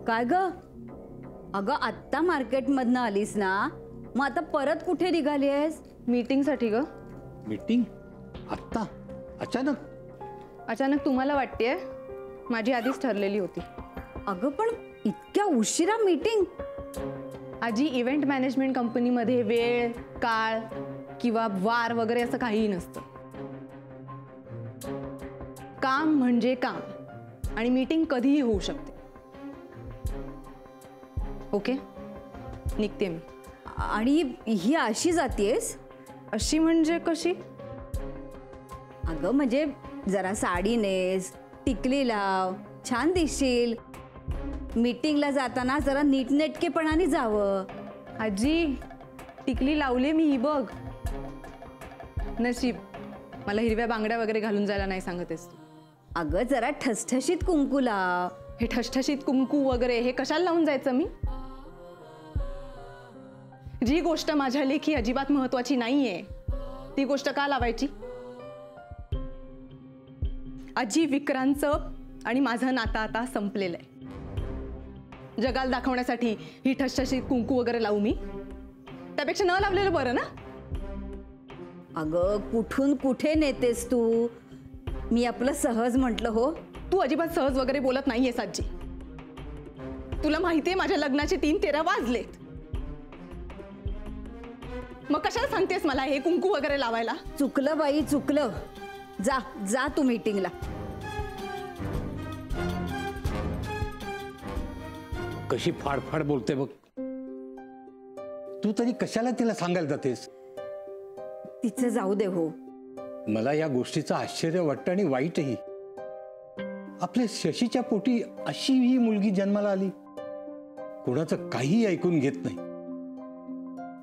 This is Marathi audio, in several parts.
काय ग? अगं आत्ता मार्केटमधनं आलीस ना, मग आता परत कुठे निघाली आहेस? मीटिंगसाठी ग. मीटिंग? आत्ता? अचानक? अचानक तुम्हाला वाटतेय? माझी आधीच ठरलेली होती. अगं पण इतक्या उशिरा मीटिंग? आजी, इव्हेंट मॅनेजमेंट कंपनीमध्ये वेळ, काळ किंवा वार वगैरे असं काहीही नसतं. काम म्हणजे काम आणि मीटिंग कधीही होऊ शकते. ओके, निघते मी. आणि ही अशी जातीयेस? अशी म्हणजे कशी? अगं म्हणजे जरा साडी नेस, टिकली लाव, छान दिसशील. मीटिंगला जाताना जरा नीटनेटकेपणाने जावं. आजी, टिकली लावले मी, ही बघ. नशीब मला हिरव्या बांगड्या वगैरे घालून जायला नाही सांगतेस तू. अगं जरा ठसठशीत कुंकू लाव. हे ठसठशीत कुंकू वगैरे हे कशाला लावून जायचं मी? जी गोष्ट माझ्या लेखी अजिबात महत्वाची नाहीये ती गोष्ट का लावायची? आजी, विक्रांतचं आणि माझं नातं आता संपलेलं आहे. जगाला दाखवण्यासाठी ही ठसठशीत कुंकू वगैरे लावू मी? त्यापेक्षा न लावलेलं बरं ना? अगं कुठून कुठे नेतेस तू? मी आपलं सहज म्हटलं हो. तू अजिबात सहज वगैरे बोलत नाहीयेस आजी. तुला माहितीये माझ्या लग्नाचे 3-13 वाजलेत. मग कशाला सांगतेस मला हे कुंकू वगैरे लावायला? चुकलं बाई, चुकलं. जा जा तू मीटिंगला. कशी फाडफाड बोलते बघ. तू तरी कशाला तिला सांगायला जातेस? तिचं जाऊ दे हो. मला या गोष्टीचं आश्चर्य वाटतं आणि वाईटही. आपल्या शशीच्या पोटी अशी ही मुलगी जन्माला आली. कोणाचं काही ऐकून घेत नाही.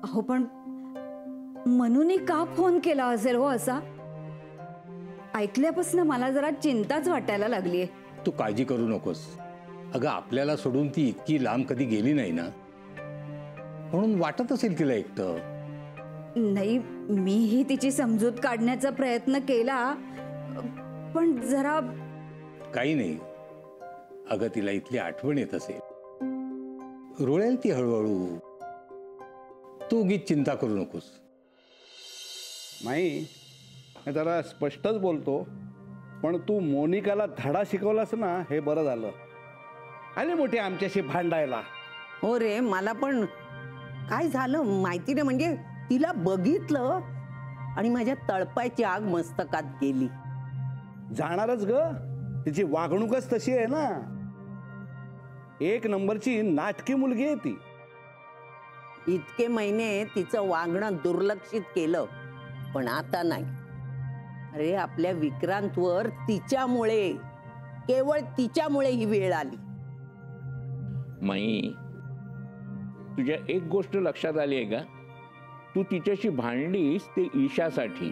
अहो पण मनूने का फोन केला असेल हो असा? ऐकल्यापासून मला जरा चिंताच वाटायला लागलीये. तू काळजी करू नकोस. अगं आपल्याला सोडून ती इतकी लांब कधी गेली नाही ना, म्हणून वाटत असेल तिला एकटं. नाही, मीही तिची समजूत काढण्याचा प्रयत्न केला, पण जरा. काही नाही. अगं तिला इथली आठवण येत असेल. रुळेल ती हळूहळू. तू उगीच चिंता करू नकोस. माई, मी जरा स्पष्टच बोलतो, पण तू मोनिकाला धडा शिकवलास ना, हे बरं झालं. आली मोठी आमच्याशी भांडायला. हो रे, मला पण काय झालं माहिती नाही. म्हणजे तिला बघितलं आणि माझ्या तळपायची आग मस्तकात गेली. जाणारच ग, तिची वागणूकच तशी आहे ना. एक नंबरची नाटकी मुलगी आहे ती. इतके महिने तिचं वागणं दुर्लक्षित केलं, पण आता नाही. अरे आपल्या विक्रांतवर तिच्यामुळे, केवळ तिच्यामुळे ही वेळ आली. माई, तुझ्या एक गोष्ट लक्षात आली आहे का? तू तिच्याशी भांडलीस ते ईशासाठी,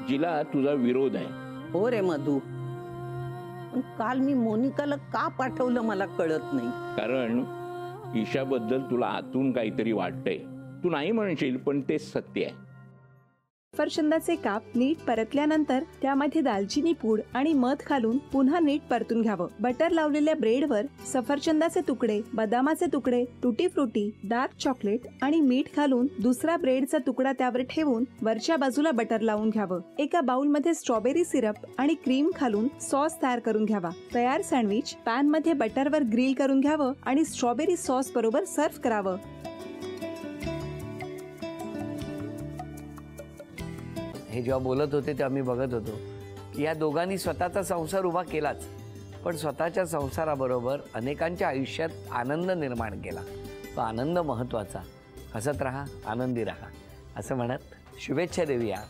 जिला तुझा विरोध आहे. हो रे मधू, पण काल मी मोनिकाला का पाठवलं मला कळत नाही. कारण ईशाबद्दल तुला आतून काहीतरी वाटतंय. तू नाही म्हणशील, पण ते सत्य आहे. सफरचंदाचे काप नीट परतल्यानंतर त्यामध्ये दालचिनी पूड आणि मध घालून पुन्हा नीट परतून घ्यावं. बटर लावलेल्या ब्रेडवर सफरचंदाचे तुकडे, बदामाचे तुकडे, टुटी फ्रुटी, डार्क चॉकलेट आणि मीठ घालून दुसरा ब्रेडचा तुकडा त्यावर ठेवून वरच्या बाजूला बटर लावून घ्यावं. एका बाउलमध्ये स्ट्रॉबेरी सिरप आणि क्रीम घालून सॉस तयार करून घ्यावा. तयार सँडविच पॅन मध्ये बटरवर ग्रिल करून घ्यावं आणि स्ट्रॉबेरी सॉस बरोबर सर्व्ह करावं. हे जेव्हा बोलत होते तेव्हा मी बघत होतो की या दोघांनी स्वतःचा संसार उभा केलाच, पण स्वतःच्या संसाराबरोबर अनेकांच्या आयुष्यात आनंद निर्माण केला. तो आनंद महत्त्वाचा. हसत राहा, आनंदी राहा असं म्हणत शुभेच्छा देऊया.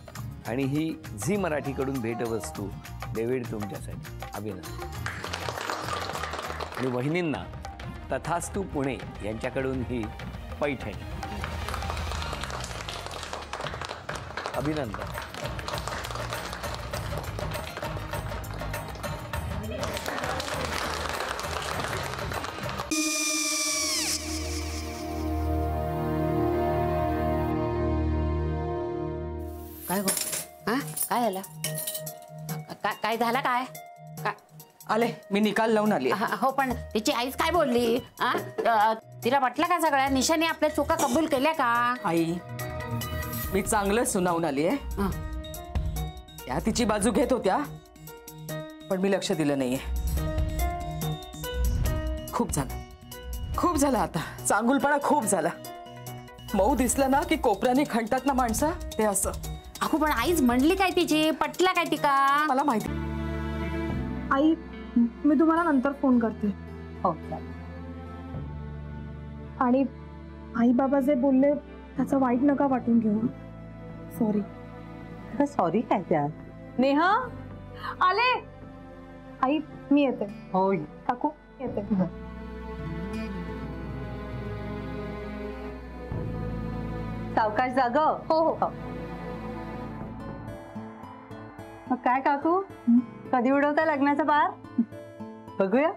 आणि ही झी मराठीकडून भेटवस्तू डेव्हिड तुमच्यासाठी. अभिनंदन. आणि वहिनींना तथास्तू पुणे यांच्याकडून ही पैठणी. अभिनंदन. काय हो? हा काय झालं? काय झालं? काय आले, मी निकाल लावून आली. हो, पण तिची आईच काय बोलली? तिला वाटलं का सगळ्या निशाने आपल्या चुका कबूल केल्या का? आई, मी चांगलं सुनावून आली आहे. त्या तिची बाजू घेत होत्या, पण मी लक्ष दिलं नाहीये. खूप झालं आता. चांगुलपणा खूप झाला. मऊ दिसलं ना की कोपऱ्याने खणतात ना माणसं, ते असं. अगो, पण आईच म्हणली काय तिची? पटला काय तिका? मला माहिती. आई, मी तुम्हाला नंतर फोन करते. हो. आणि आई बाबा जे बोलले त्याचं वाईट नका वाटून घेऊ. सॉरी. सॉरी काय त्या? नेहा आले. आई, मी येते. हो काकू येते. सावकाश जाग. हो हो. मग काय काकू, कधी उडवता लग्नाचा बार? बघूया.